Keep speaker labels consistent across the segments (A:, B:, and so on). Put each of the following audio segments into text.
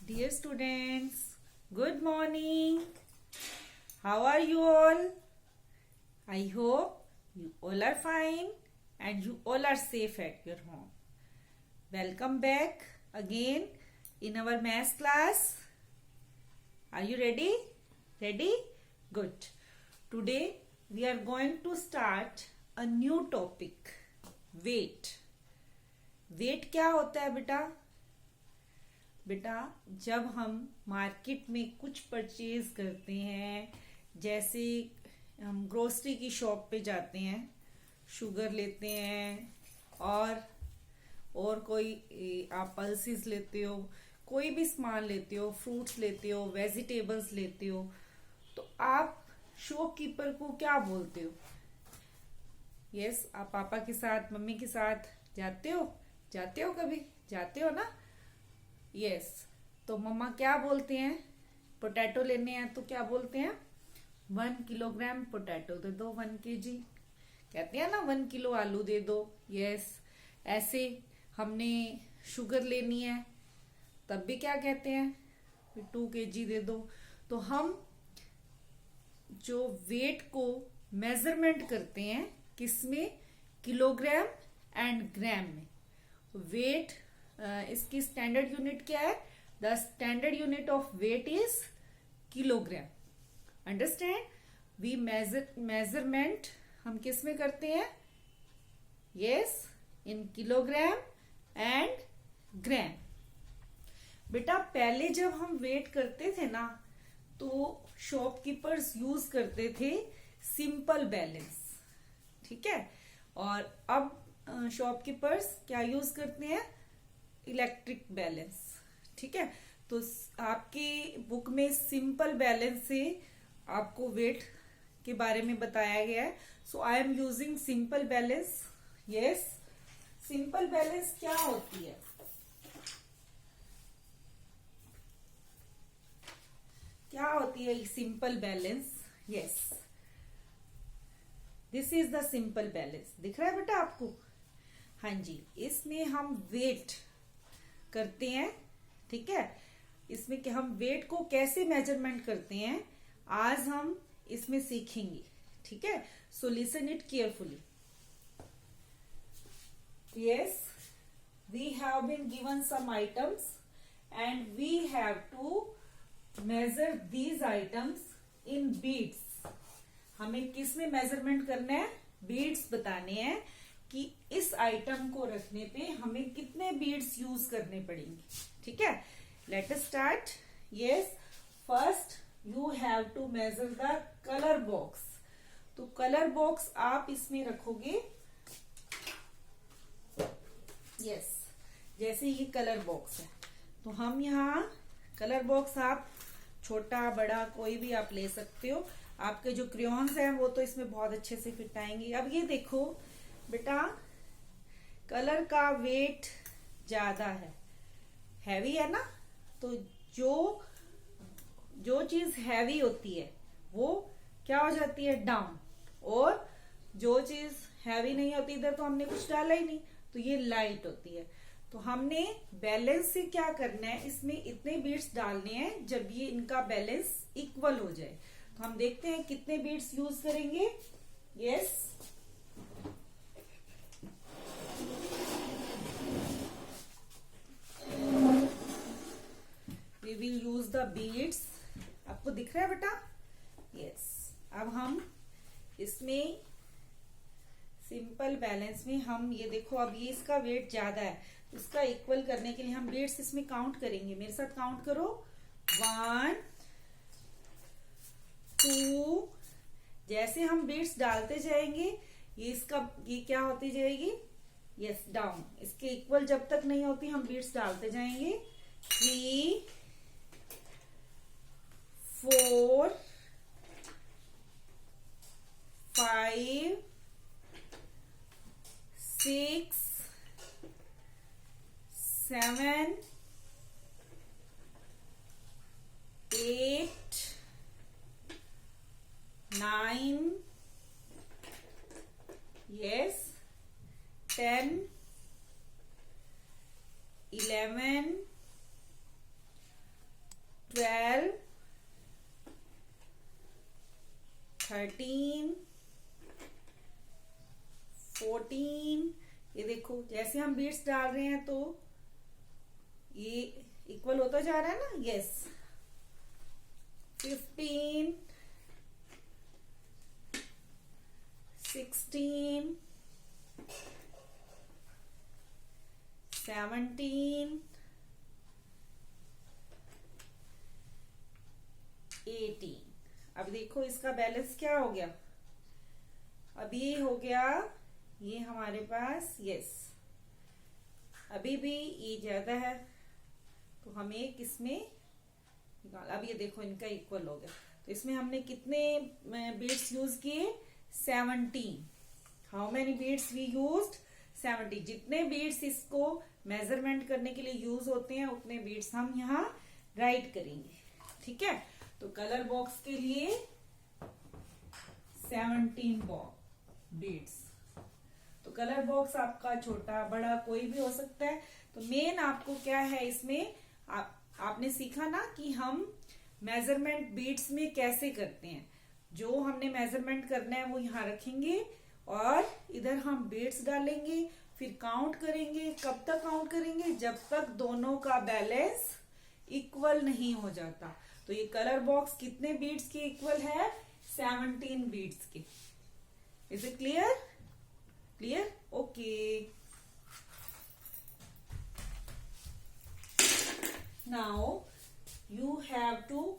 A: Dear students, good morning. How are you all? I hope you all are fine and you all are safe at your home. Welcome back again in our math class. Are you ready? Ready? Good. Today we are going to start a new topic. Weight. Weight क्या होता है बेटा जब हम market में कुछ purchase करते हैं, जैसे हम ग्रोसरी की शॉप पे जाते हैं, शुगर लेते हैं और कोई आप पल्सेस लेते हो, कोई भी सामान लेते हो, फ्रूट्स लेते हो, वेजिटेबल्स लेते हो, तो आप शॉपकीपर को क्या बोलते हो? यस, आप पापा के साथ, मम्मी के साथ जाते हो कभी जाते हो ना? यस, तो मम्मा क्या बोलते हैं? पोटैटो लेने हैं तो क्या बोलते हैं? 1 किलोग्राम पोटैटो दे दो, 1 kg। कहते हैं ना 1 किलो आलू दे दो। यस, ऐसे हमने शुगर लेनी है तब भी क्या कहते हैं? 2 kg दे दो। तो हम जो वेट को मेजरमेंट करते हैं किसमें? किलोग्राम एंड ग्राम में। वेट इसकी स्टैंडर्ड यूनिट क्या है? The standard unit of weight is kilogram. Understand? We measurement हम किस में करते हैं? Yes, in kilogram and gram. बेटा पहले जब हम वेट करते थे ना, तो शॉपकीपर्स यूज करते थे सिंपल बैलेंस, ठीक है? और अब शॉपकीपर्स क्या यूज करते हैं? इलेक्ट्रिक बैलेंस, ठीक है? तो आपकी बुक में सिंपल बैलेंस से आपको वेट के बारे में बताया गया है। So I am using simple balance. Yes, simple balance क्या होती है? क्या होती है simple balance? Yes, this is the simple balance. दिख रहा है बेटा आपको? हाँ जी, इसमें हम वेट करते हैं, ठीक है? इसमें कि हम वेट को कैसे मेजरमेंट करते हैं आज हम इसमें सीखेंगे, ठीक है? So listen it carefully. Yes, we have been given some items and we have to measure these items in beads. हमें किस में मेजरमेंट करना है? बीड्स बताने हैं कि इस आइटम को रखने पे हमें कितने बीड्स यूज करने पड़ेंगे, ठीक है? Let us start. Yes, first you have to measure the colour box. तो कलर बॉक्स आप इसमें रखोगे। यस, जैसे ये कलर बॉक्स है, तो हम यहाँ कलर बॉक्स आप छोटा बड़ा कोई भी आप ले सकते हो। आपके जो क्रेयॉन्स हैं वो तो इसमें बहुत अच्छे से फिट आएंगे। अब ये देखो बेटा, कलर का वेट ज्यादा है, हैवी है ना? तो जो चीज हैवी होती है वो क्या हो जाती है? डाउन। और जो चीज हैवी नहीं होती, इधर तो हमने कुछ डाला ही नहीं, तो ये लाइट होती है। तो हमने बैलेंस से क्या करना है? इसमें इतने बीट्स डालने हैं जब ये इनका बैलेंस इक्वल हो जाए। तो हम देखते हैं कितने बीट्स यूज करेंगे। Yes, we will use the beads. आपको दिख रहा है बेटा? यस, अब हम इसमें सिंपल बैलेंस में हम ये देखो, अब ये इसका वेट ज्यादा है, इसका इक्वल करने के लिए हम बीट्स इसमें काउंट करेंगे। मेरे साथ काउंट करो। 1 2। जैसे हम बीट्स डालते जाएंगे ये क्या होती जाएगी? Yes, down. इसके इक्वल जब तक नहीं होती हम बीट्स डालते जाएंगे। 3 4 5 6 7 8 9 yes 10 11 12, 13, 14। ये देखो जैसे हम बीट्स डाल रहे हैं तो ये इक्वल होता जा रहा है ना। यस। 15, 16, 17, 18। अब देखो इसका बैलेंस क्या हो गया। अब ये हो गया ये हमारे पास। यस। अभी भी ये ज्यादा है तो हमें किसमें निकाल। अब ये देखो इनका इक्वल हो गया। तो इसमें हमने कितने बीट्स यूज किए? 17। How many beads we used? 70। जितने बीट्स इसको मेजरमेंट करने के लिए यूज होते हैं उतने बीट्स हम यहाँ राइट करेंगे। ठीक है। तो कलर बॉक्स के लिए 17 बीट्स। तो कलर बॉक्स आपका छोटा बड़ा कोई भी हो सकता है। तो मेन आपको क्या है इसमें आपने सीखा ना कि हम मेजरमेंट बीट्स में कैसे करते हैं। जो हमने मेजरमेंट करना है वो यहाँ रखेंगे और इधर हम बीट्स डालेंगे, फिर काउंट करेंगे। कब तक काउंट करेंगे? जब तक दोनों का बैलेंस इक्वल नहीं हो जाता। तो ये कलर बॉक्स कितने बीट्स के इक्वल है? 17 बीट्स के। Is it clear? Clear? Okay. Now you have to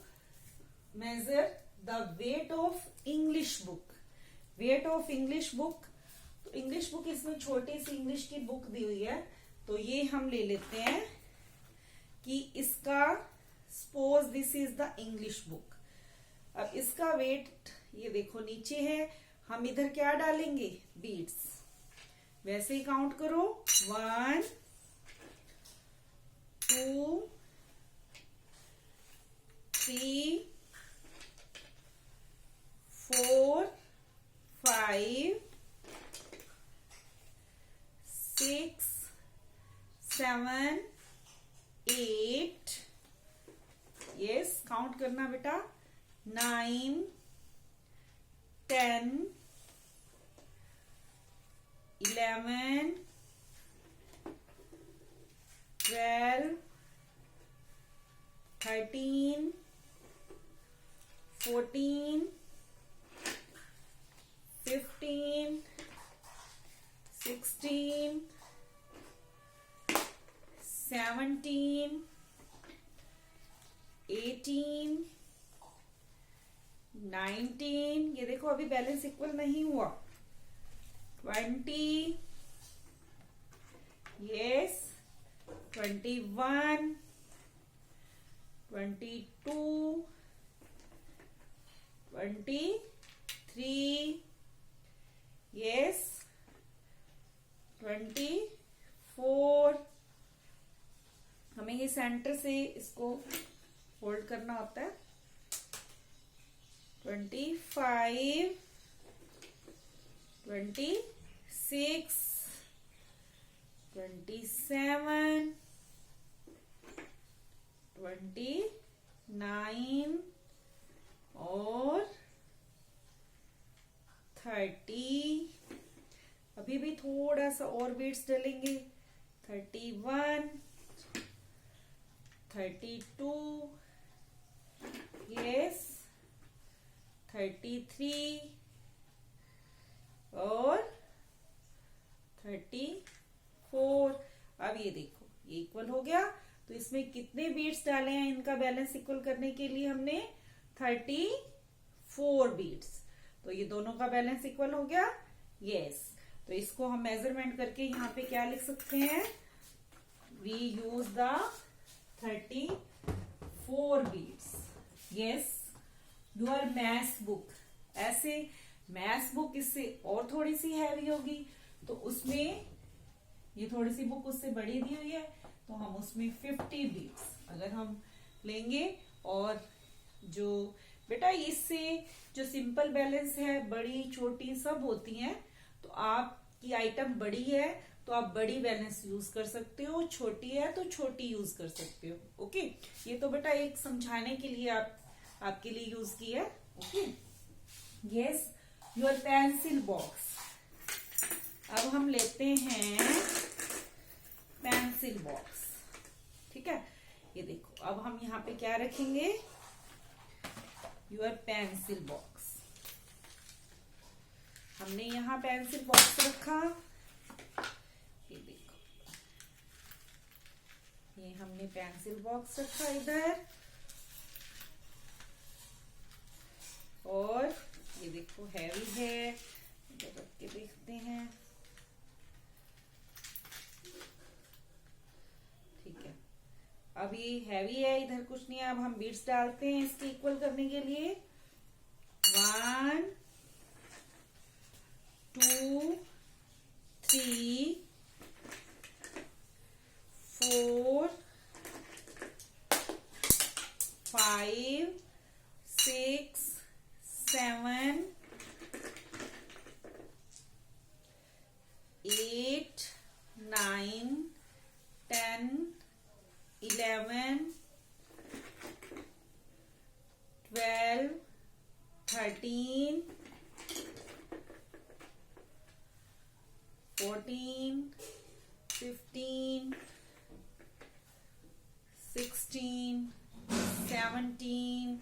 A: measure the weight of English book. Weight of English book. तो इंग्लिश बुक इसमें छोटी सी इंग्लिश की बुक दी हुई है। तो ये हम ले लेते हैं कि इसका suppose this is the English book. अब इसका वेट ये देखो नीचे है। हम इधर क्या डालेंगे? बीट्स। वैसे ही काउंट करो। 1, 2, 3, 4, 5, 6, 7, 8। यस, काउंट करना बेटा। 9, 10, 11, 12, 13, 14, 15, 16, 17, 18, 19। ये देखो अभी बैलेंस इक्वल नहीं हुआ। 20, यस, 21, 22, 23, यस, 24। हमें ये सेंटर से इसको होल्ड करना होता है। 25, 26, 27, 29 और 30। अभी भी थोड़ा सा और बीट्स डलेंगे। 31, 32, यस, 33 और 34। अब ये देखो ये इक्वल हो गया। तो इसमें कितने बीट्स डाले हैं इनका बैलेंस इक्वल करने के लिए? हमने 34 बीट्स। तो ये दोनों का बैलेंस इक्वल हो गया। यस। तो इसको हम मेजरमेंट करके यहाँ पे क्या लिख सकते हैं? We use the 34 beads. Yes. Your maths book. ऐसे मैथ्स बुक इससे और थोड़ी सी हैवी होगी तो उसमें ये थोड़ी सी बुक उससे बड़ी दी हुई है तो हम उसमें 50 बीट्स अगर हम लेंगे। और जो बेटा इससे जो सिंपल बैलेंस है बड़ी छोटी सब होती हैं। तो आपकी आइटम बड़ी है तो आप बड़ी बैलेंस यूज कर सकते हो, छोटी है तो छोटी यूज कर सकते हो। ओके, ये तो बेटा एक समझाने के लिए आपके लिए यूज किया है। Okay, yes, your pencil box. अब हम लेते हैं पेंसिल बॉक्स। ठीक है, ये देखो, अब हम यहाँ पे क्या रखेंगे, योर पेंसिल बॉक्स। हमने यहाँ पेंसिल बॉक्स रखा, ये देखो, ये हमने पेंसिल बॉक्स रखा इधर, और ये देखो हैवी है, इधर रख के देखते हैं। ठीक है, अब ये हैवी है, इधर कुछ नहीं है। अब हम बीट्स डालते हैं इसके इक्वल करने के लिए। 1 2 3 4 5 6 7 8 9 10 11 12 13 14 15 16 17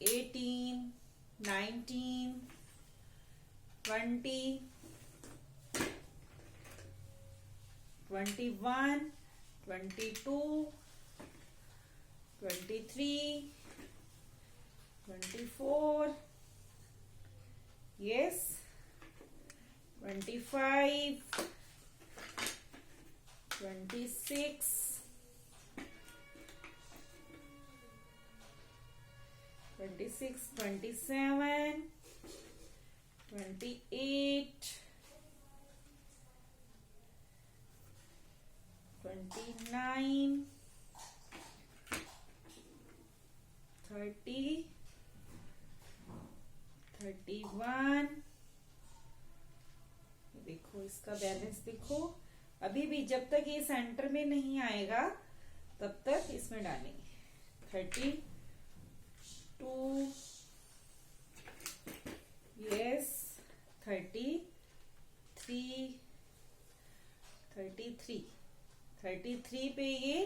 A: 18 19 20 21 22 23 24, yes, 25 26 26 27 28 29 30 31। देखो इसका बैलेंस देखो, अभी भी जब तक ये सेंटर में नहीं आएगा तब तक इसमें डालेंगे। 32, यस, 33 33 33 पे ये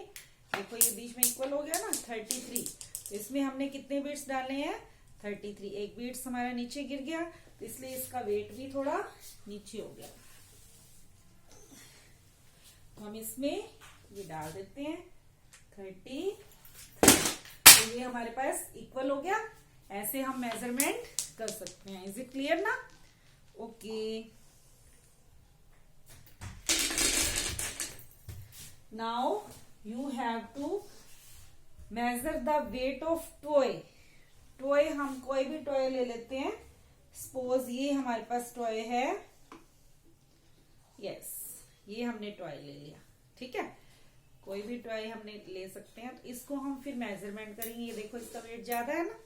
A: देखो, ये बीच में इक्वल हो गया ना 33। तो इसमें हमने कितने बीट्स डाले हैं, 33। एक बीट्स हमारा नीचे गिर गया, तो इसलिए इसका वेट भी थोड़ा नीचे हो गया। तो हम इसमें ये डाल देते हैं 33। तो ये हमारे पास इक्वल हो गया। ऐसे हम मेजरमेंट कर सकते हैं। इज इट क्लियर ना? Okay, now you have to measure the weight of toy. Toy, हम कोई भी टॉय ले लेते हैं। सपोज ये हमारे पास टॉय है, यस, ये हमने टॉय ले लिया। ठीक है, कोई भी टॉय हमने ले सकते हैं। तो इसको हम फिर मेजरमेंट करेंगे। ये देखो इसका वेट ज्यादा है ना।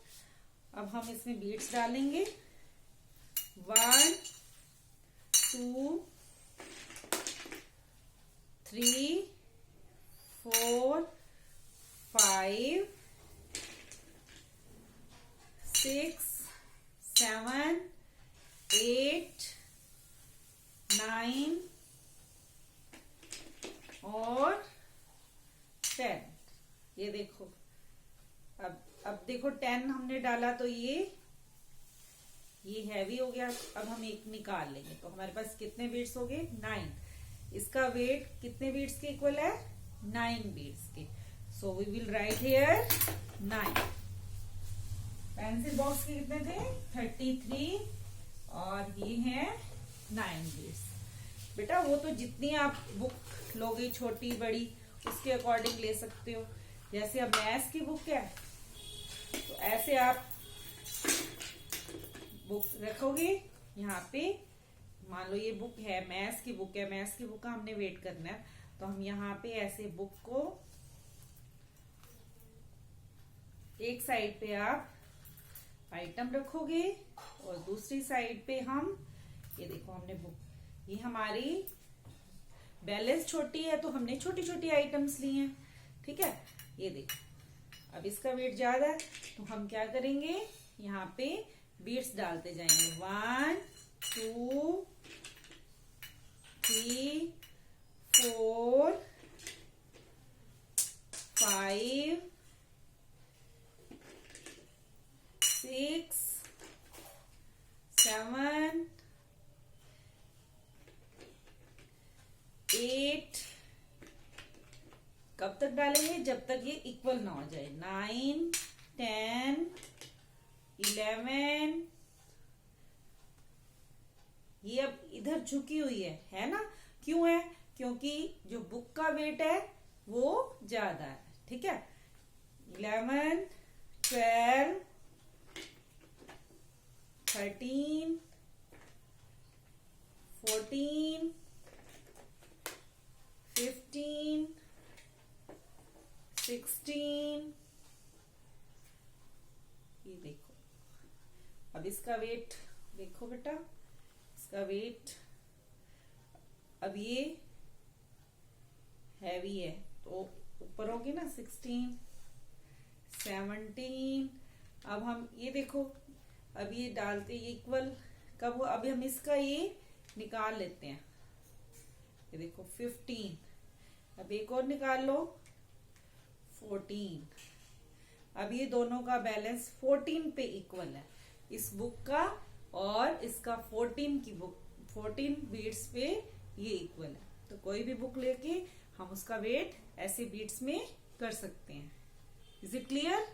A: अब हम इसमें बीट्स डालेंगे। 1 2 3 4 5 6 7 8 9 और 10। ये देखो, अब देखो 10 हमने डाला तो ये हैवी हो गया। अब हम एक निकाल लेंगे, तो हमारे पास कितने बीट्स हो गए, 9। इसका वेट कितने बीट्स के इक्वल है, 9 बीट्स के। So we will write here 9। Pencil box के कितने थे, 33, और ये है 9 बीट्स। बेटा वो तो जितनी आप बुक लोगे, छोटी बड़ी, उसके अकॉर्डिंग ले सकते हो। जैसे अब मैथ्स की बुक है, तो ऐसे आप बुक रखोगे यहाँ पे। मान लो ये बुक है, मैथ्स की बुक है, मैथ्स की बुक का हमने वेट करना है, तो हम यहाँ पे ऐसे बुक को एक साइड पे आप आइटम रखोगे, और दूसरी साइड पे हम, ये देखो हमने बुक, ये हमारी बैलेंस छोटी है तो हमने छोटी छोटी आइटम्स ली हैं, ठीक है। ये देखो अब इसका वेट ज्यादा है तो हम क्या करेंगे, यहाँ पे बीट्स डालते जाएंगे। 1 2 3 4 5 6 7 8। कब तक डालेंगे, जब तक ये इक्वल ना हो जाए। 9 10 11। ये अब इधर झुकी हुई है ना, क्यों है, क्योंकि जो बुक का वेट है वो ज्यादा है, ठीक है। 11 12 13 14 15 16। ये देखो अब इसका वेट देखो बेटा, इसका वेट अब ये हैवी है तो ऊपर होगी ना 16 17। अब हम ये देखो, अब ये डालते इक्वल कब हो, अभी हम इसका ये निकाल लेते हैं। ये देखो 15, अब एक और निकाल लो 14। अब ये दोनों का बैलेंस 14 पे इक्वल है, इस बुक का और इसका 14 की बुक 14 बीट्स पे ये इक्वल है। तो कोई भी बुक लेके हम उसका वेट ऐसे बीट्स में कर सकते हैं। Is it clear?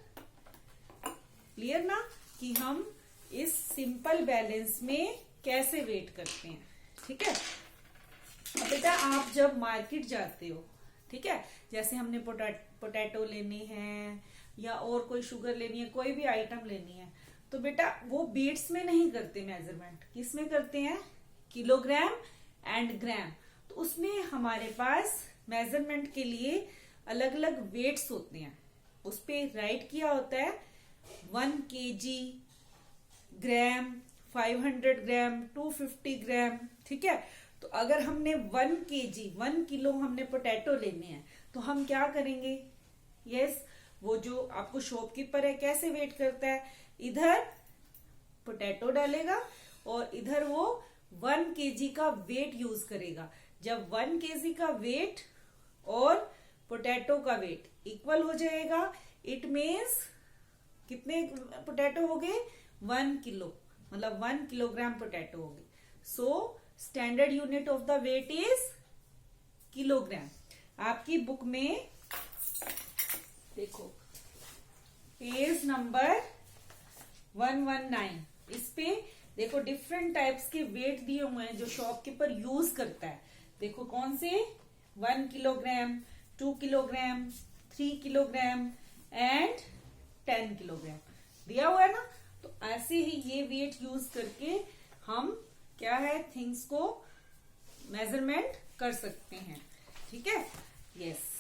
A: क्लियर ना कि हम इस सिंपल बैलेंस में कैसे वेट करते हैं, ठीक है। अब बेटा आप जब मार्केट जाते हो, ठीक है, जैसे हमने पोटैटो लेने हैं या और कोई शुगर लेनी है, कोई भी आइटम लेनी है, तो बेटा वो बीट्स में नहीं करते मेजरमेंट, किस में करते हैं, किलोग्राम एंड ग्राम। तो उसमें हमारे पास मेजरमेंट के लिए अलग अलग वेट्स होते हैं, उस पे राइट किया होता है 1 kg, ग्राम, 500 ग्राम, 250 ग्राम, ठीक है। तो अगर हमने 1 kg 1 किलो हमने पोटैटो लेने हैं तो हम क्या करेंगे, यस वो जो आपको शॉपकीपर है कैसे वेट करता है, इधर पोटैटो डालेगा और इधर वो 1 kg का वेट यूज करेगा। जब 1 kg का वेट और पोटैटो का वेट इक्वल हो जाएगा, इट मीन्स कितने पोटैटो हो गए, 1 किलो, मतलब 1 किलोग्राम पोटैटो हो गए। So standard unit of the weight is kilogram. आपकी बुक में देखो पेज नंबर 119, इस पे देखो डिफरेंट टाइप्स के वेट दिए हुए हैं जो शॉपकीपर यूज करता है। देखो कौन से, 1 kilogram, 2 kilogram, 3 kilogram and 10 kilogram दिया हुआ है ना। तो ऐसे ही ये वेट यूज करके हम क्या है, थिंग्स को मेजरमेंट कर सकते हैं, ठीक है। यस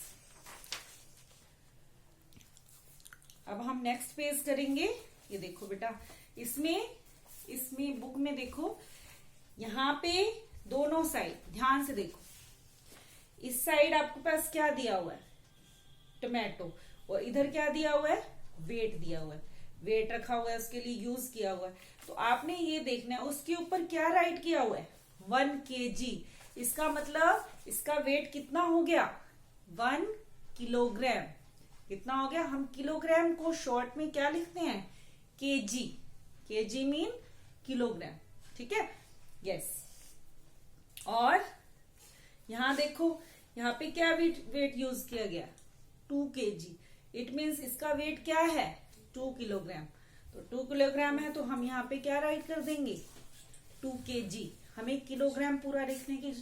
A: अब हम नेक्स्ट पेज करेंगे। ये देखो बेटा इसमें बुक में देखो, यहाँ पे दोनों साइड ध्यान से देखो, इस साइड आपके पास क्या दिया हुआ है, टोमेटो, और इधर क्या दिया हुआ है, वेट दिया हुआ है, वेट रखा हुआ है, उसके लिए यूज किया हुआ है। तो आपने ये देखना है उसके ऊपर क्या राइट किया हुआ है, 1 kg। इसका मतलब इसका वेट कितना हो गया, 1 किलोग्राम। कितना हो गया, हम किलोग्राम को शॉर्ट में क्या लिखते हैं, kg। kg मीन किलोग्राम, ठीक है। यस और यहां देखो, यहाँ पे क्या वेट यूज किया गया, 2 kg। इट मीन्स इसका वेट क्या है, 2 किलोग्राम। तो 2 किलोग्राम है तो हम यहाँ पे क्या राइट कर देंगे, 2 kg। हमें किलोग्राम पूरा लिखने की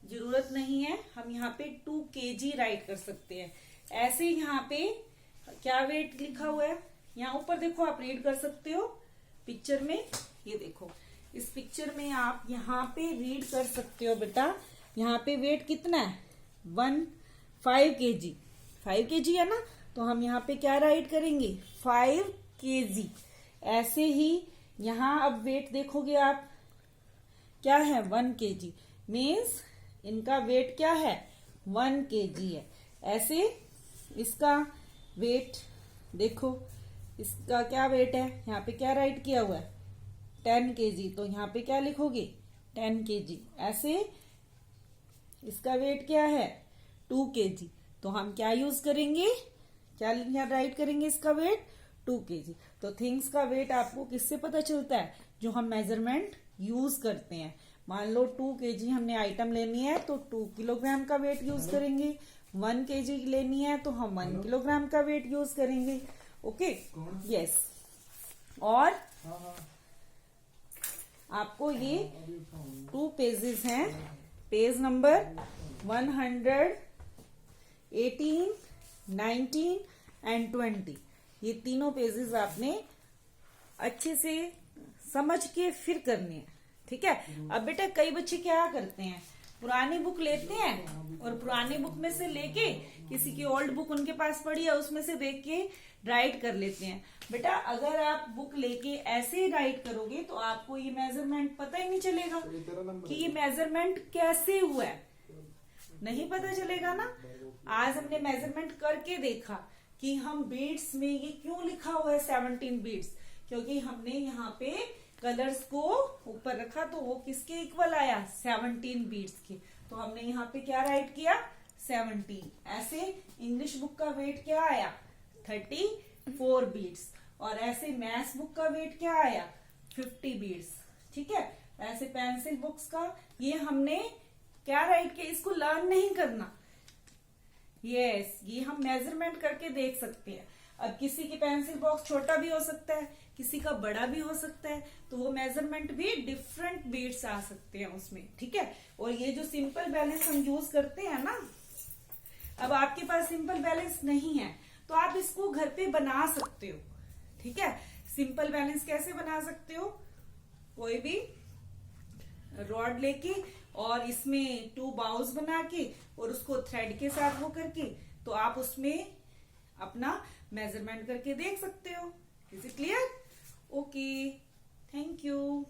A: जरूरत नहीं है, हम यहाँ पे 2 kg राइट कर सकते हैं। ऐसे यहाँ पे क्या वेट लिखा हुआ है, यहाँ ऊपर देखो, आप रीड कर सकते हो पिक्चर में। ये देखो इस पिक्चर में आप यहाँ पे रीड कर सकते हो बेटा, यहाँ पे वेट कितना है, 5 kg। 5 kg है ना, तो हम यहाँ पे क्या राइट करेंगे, 5 kg। ऐसे ही यहाँ अब वेट देखोगे आप क्या है, 1 kg मीन्स इनका वेट क्या है 1 kg है। ऐसे इसका वेट देखो, इसका क्या वेट है, यहाँ पे क्या राइट किया हुआ है 10 kg, तो यहाँ पे क्या लिखोगे 10 kg। ऐसे इसका वेट क्या है 2 kg, तो हम क्या यूज करेंगे, क्या यहाँ राइट करेंगे इसका वेट 2 kg। तो थिंग्स का वेट आपको किससे पता चलता है, जो हम मेजरमेंट यूज करते हैं। मान लो 2 kg हमने आइटम लेनी है तो 2 किलोग्राम का वेट यूज करेंगे, 1 kg लेनी है तो हम 1 किलोग्राम का वेट यूज करेंगे। Okay, yes. और आपको ये 2 पेजेस हैं, पेज नंबर 118, 19 एंड 20, ये तीनों पेजेस आपने अच्छे से समझ के फिर करने हैं, ठीक है। अब बेटा कई बच्चे क्या करते हैं, पुरानी बुक लेते हैं और पुरानी बुक में से लेके किसी की ओल्ड बुक उनके पास पड़ी है उसमें से देख के राइट कर लेते हैं। बेटा अगर आप बुक लेके ऐसे ही राइट करोगे तो आपको ये मेजरमेंट पता ही नहीं चलेगा कि ये मेजरमेंट कैसे हुआ है, नहीं पता चलेगा ना। आज हमने मेजरमेंट करके देखा कि हम बीड्स में ये क्यों लिखा हुआ है 17 बीड्स, क्योंकि हमने यहाँ पे कलर्स को ऊपर रखा तो वो किसके इक्वल आया 17 बीड्स के, तो हमने यहाँ पे क्या राइट किया 17। ऐसे इंग्लिश बुक का वेट क्या आया 34 बीड्स, और ऐसे मैथ्स बुक का वेट क्या आया 50 बीड्स, ठीक है। ऐसे पेंसिल बुक्स का ये हमने क्या राइट किया, इसको लर्न नहीं करना, यस ये हम मेजरमेंट करके देख सकते हैं। अब किसी की पेंसिल बॉक्स छोटा भी हो सकता है, किसी का बड़ा भी हो सकता है, तो वो मेजरमेंट भी डिफरेंट बीट्स आ सकते हैं उसमें, ठीक है। और ये जो सिंपल बैलेंस हम यूज करते हैं ना, अब आपके पास सिंपल बैलेंस नहीं है तो आप इसको घर पे बना सकते हो, ठीक है। सिंपल बैलेंस कैसे बना सकते हो, कोई भी रॉड लेके और इसमें 2 बाउल्स बना के और उसको थ्रेड के साथ वो करके, तो आप उसमें अपना मेजरमेंट करके देख सकते हो। Is it clear? Okay, thank you.